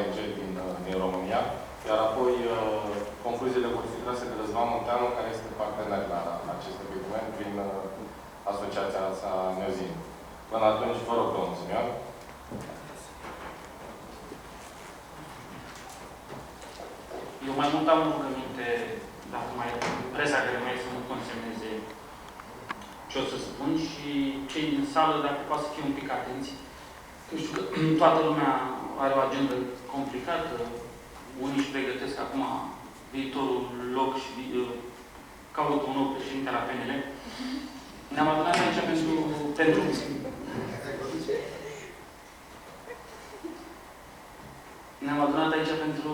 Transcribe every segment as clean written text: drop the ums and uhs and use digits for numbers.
ONG din România, iar apoi concluziile vor fi trase de Răzvan Munteanu, care este partener la acest eveniment prin asociația sa Neozin. Până atunci, vă rog, domnul Simion. Eu mai mult am rugăminte, dacă mai presa care mai să nu consemneze ce o să spun și cei din sală, dacă poate să fie un pic atenți. Eu știu că toată lumea are o agendă complicată. Unii își pregătesc acum viitorul loc și caută un nou președinte la PNL. Ne-am adunat aici pentru ne-am adunat aici pentru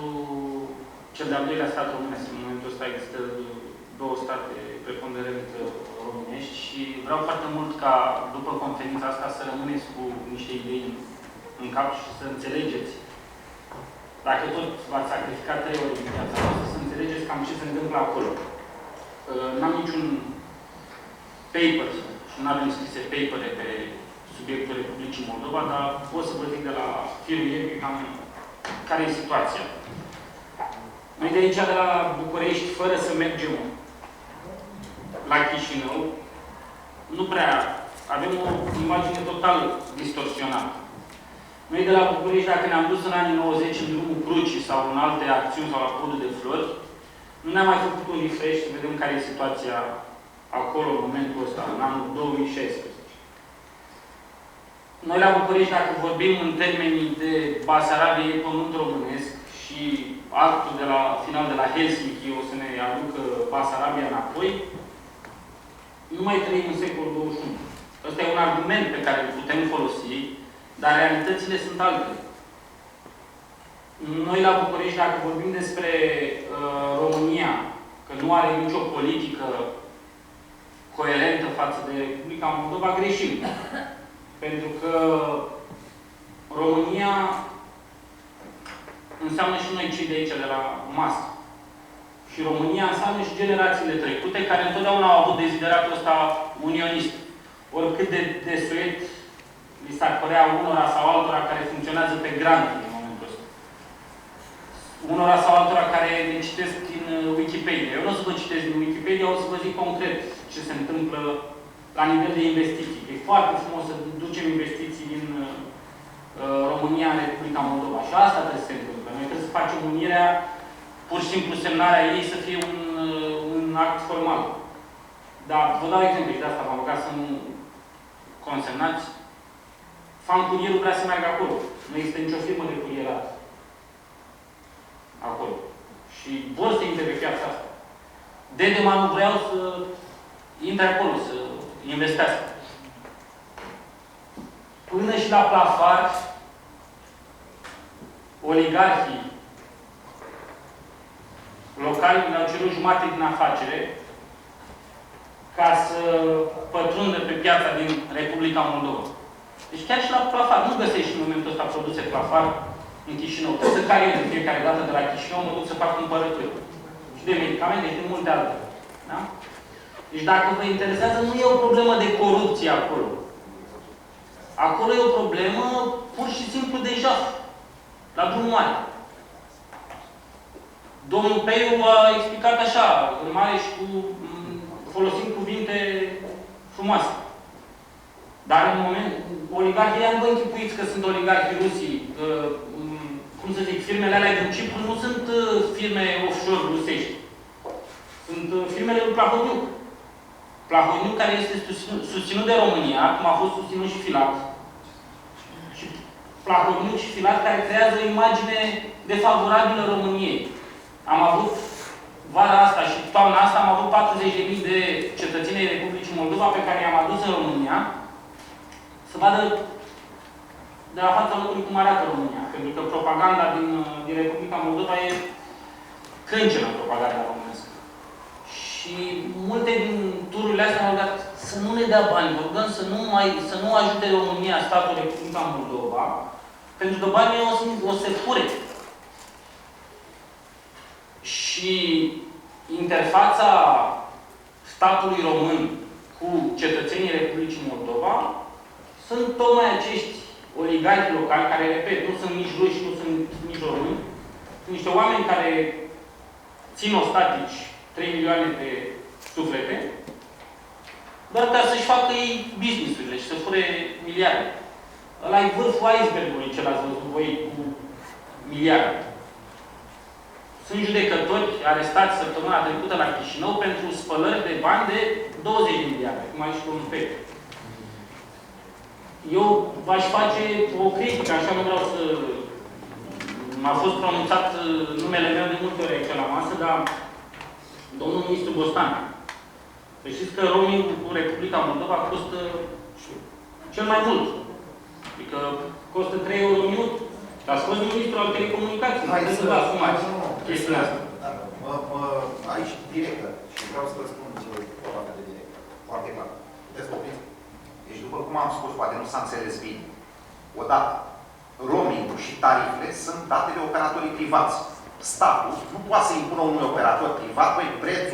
cel de-al doilea stat românesc. În momentul ăsta există două state preponderent românești și vreau foarte mult ca, după conferința asta, să rămâneți cu niște idei în cap și să înțelegeți. Dacă tot v-ați sacrificat 3 ore din viața voastră, să înțelegeți cam ce se întâmplă acolo. N-am niciun paper și nu avem scrise papere pe subiectul Republicii Moldova, dar pot să vă zic de la firul ei cam care e situația. Noi de aici, de la București, fără să mergem la Chișinău, nu prea avem o imagine total distorsionată. Noi de la București, dacă ne-am dus în anii 90 în drumul Crucii sau în alte acțiuni sau la podul de flori, nu ne-am mai făcut un refresh să vedem care e situația acolo, în momentul ăsta, în anul 2016. Noi la București, dacă vorbim în termenii de Basarabia, e pământ românesc și actul de la final de la Helsinki o să ne aducă Basarabia înapoi, nu mai trăim în secolul 21. Ăsta e un argument pe care îl putem folosi, dar realitățile sunt altele. Noi la București, dacă vorbim despre România, că nu are nicio politică coerentă față de Republica Moldova, greșim. Pentru că România înseamnă și noi cei de aici, de la masă. Și România înseamnă și generațiile trecute, care întotdeauna au avut dezideratul ăsta unionist. Oricât de desuet li s-ar părea unora sau altora care funcționează pe granturi în momentul ăsta. Unora sau altora care le citesc din Wikipedia. Eu nu o să vă citesc din Wikipedia, o să vă zic concret ce se întâmplă la nivel de investiții. E foarte frumos să ducem investiții din România în Republica Moldova. Și asta trebuie să se întâmple. Noi trebuie să facem unirea, pur și simplu semnarea ei să fie un act formal. Dar vă dau exemplu și de asta v-am rugat să nu consemnați. Fan Curierul vrea să meargă acolo. Nu există nicio firmă de curierat acolo. Și vor să intre pe piața asta. Dedeman nu vreau să intre acolo, să investească. Până și la Plafar, oligarhii locali le-au cerut jumate din afacere ca să pătrundă pe piața din Republica Moldova. Deci chiar și la Plafar. Nu găsești în momentul ăsta produse Plafar în Chișinău. Trebuie să cariez de fiecare dată de la Chișinău, mă duc să fac cumpărături. Și de medicamente și de multe altele. Da? Deci dacă vă interesează, nu e o problemă de corupție acolo. Acolo e o problemă pur și simplu de jaf. La drum mare. Domnul Peiu a explicat așa, în mare și folosind cuvinte frumoase. Dar în moment, oligarhii ăia nu vă închipuiți că sunt oligarhii rusii, cum să zic, firmele alea din Cipru nu sunt firme offshore rusești. Sunt firmele lui Plahotniuc. Plahotniuc care este susținut de România, cum a fost susținut și Filat. Și Plahotniuc și Filat care creează o imagine defavorabilă României. Am avut vara asta și toamna asta am avut 40.000 de cetățeni ai Republicii Moldova pe care i-am adus în România să vadă de la fața locului cum arată România. Pentru că propaganda din Republica Moldova e crâncenă propaganda românească. Și multe din tururile astea au rugat să nu ne dea bani, vă rugăm să nu ajute România, statul Republica Moldova, pentru că banii o să fure. Și interfața statului român cu cetățenii Republicii Moldova sunt tocmai acești oligarhi locali, care, repet, nu sunt nici ruși, nu sunt nici români, sunt niște oameni care țin ostatici 3 milioane de suflete, doar ca să-și facă ei business-urile și să fure miliarde. Ăla e vârful icebergului ce l-ați văzut voi cu miliarde. Sunt judecători arestați săptămâna trecută la Chișinău pentru spălări de bani de 20 de miliarde, cum a zis domnul Petre. Eu v-aș face o critică, așa nu vreau să... M-a fost pronunțat numele meu de multe ori aici la masă, dar domnul ministru Bostan, să știți că roaming cu Republica Moldova costă cel mai mult. Adică costă 3 euro minut. Ați fost ministru al telecomunicației. Hai să vă asumați chestiunea asta. Aici, directă. Și vreau să vă spun foarte de direct. Foarte clar. Puteți să opriți? Deci, după cum am spus, poate nu s-a înțeles bine. Odată, roaming-ul și tarifele sunt date de operatorii privați. Statul nu poate să impună unui operator privat, băi, prețul